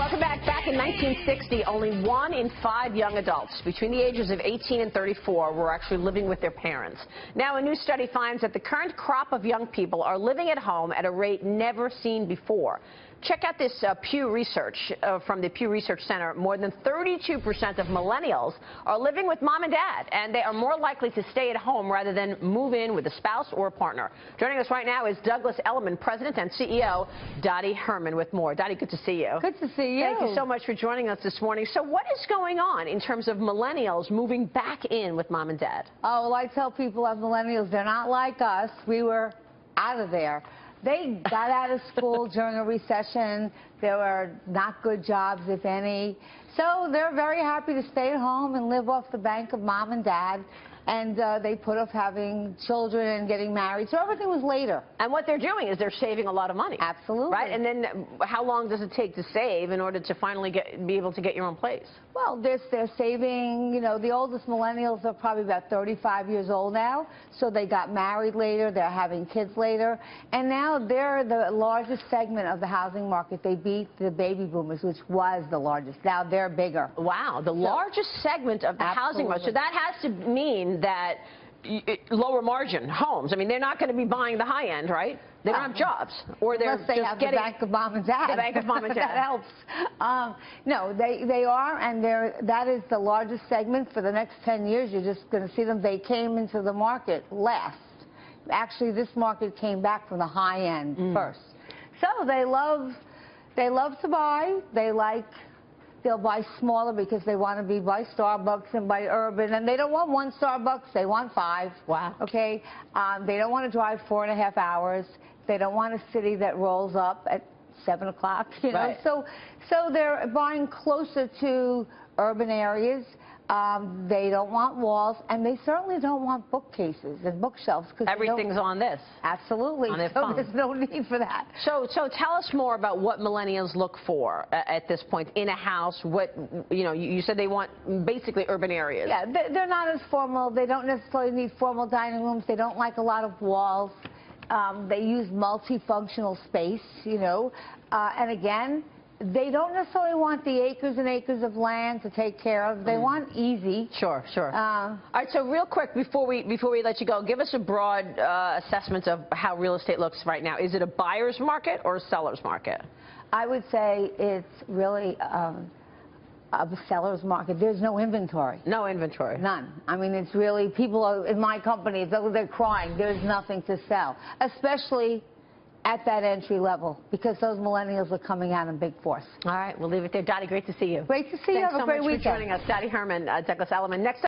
Welcome back. Back in 1960, only 1 in 5 young adults between the ages of 18 and 34 were actually living with their parents. Now, a new study finds that the current crop of young people are living at home at a rate never seen before. Check out this Pew Research from the Pew Research Center. More than 32% of millennials are living with mom and dad, and they are more likely to stay at home rather than move in with a spouse or a partner. Joining us right now is Elliman, President and CEO Dottie Herman, with more. Dottie, good to see you. Good to see you. Thank you so much for joining us this morning. So what is going on in terms of millennials moving back in with mom and dad? Oh, well, I tell people of millennials, they're not like us. We were out of there. They got out of school during a recession. There were not good jobs, if any. So they're very happy to stay at home and live off the bank of mom and dad. And they put off having children and getting married. So everything was later. And what they're doing is they're saving a lot of money. Absolutely. Right? And then how long does it take to save in order to finally be able to get your own place? Well, they're saving, you know, the oldest millennials are probably about 35 years old now. So they got married later. They're having kids later. And now they're the largest segment of the housing market. They beat the baby boomers, which was the largest. Now they're bigger. Wow. The largest segment of the housing market. So that has to mean that lower margin homes. I mean, they're not going to be buying the high end, right? They don't have jobs, or they're just getting the bank of mom and dad. The bank of mom and dad. That helps. No, they are, and that is the largest segment for the next 10 years. You're just going to see them. They came into the market last. Actually, this market came back from the high end first. So they love to buy. They'll buy smaller because they want to be by Starbucks and by Urban, and they don't want 1 Starbucks, they want 5. Wow. Okay? They don't want to drive 4.5 hours. They don't want a city that rolls up at 7 o'clock, you know? Right. So they're buying closer to urban areas. They don't want walls, and they certainly don't want bookcases and bookshelves. Everything's on this. Absolutely. On their so phone. There's no need for that. So tell us more about what millennials look for at this point in a house. What, you know, you said they want basically urban areas. Yeah, they're not as formal. They don't necessarily need formal dining rooms. They don't like a lot of walls. They use multifunctional space, you know, and again, they don't necessarily want the acres and acres of land to take care of. They want easy. Sure. All right, so real quick, before we let you go, give us a broad assessment of how real estate looks right now. Is it a buyer's market or a seller's market? I would say it's really a seller's market. There's no inventory. No inventory. None. I mean, it's really, people are, in my company, they're crying. There's nothing to sell, especially at that entry level, because those millennials are coming out in big force. All right, we'll leave it there. Dottie, great to see you. Great to see you. Have a great weekend. Thanks so much for joining us. Dottie Herman, Elliman. Next up.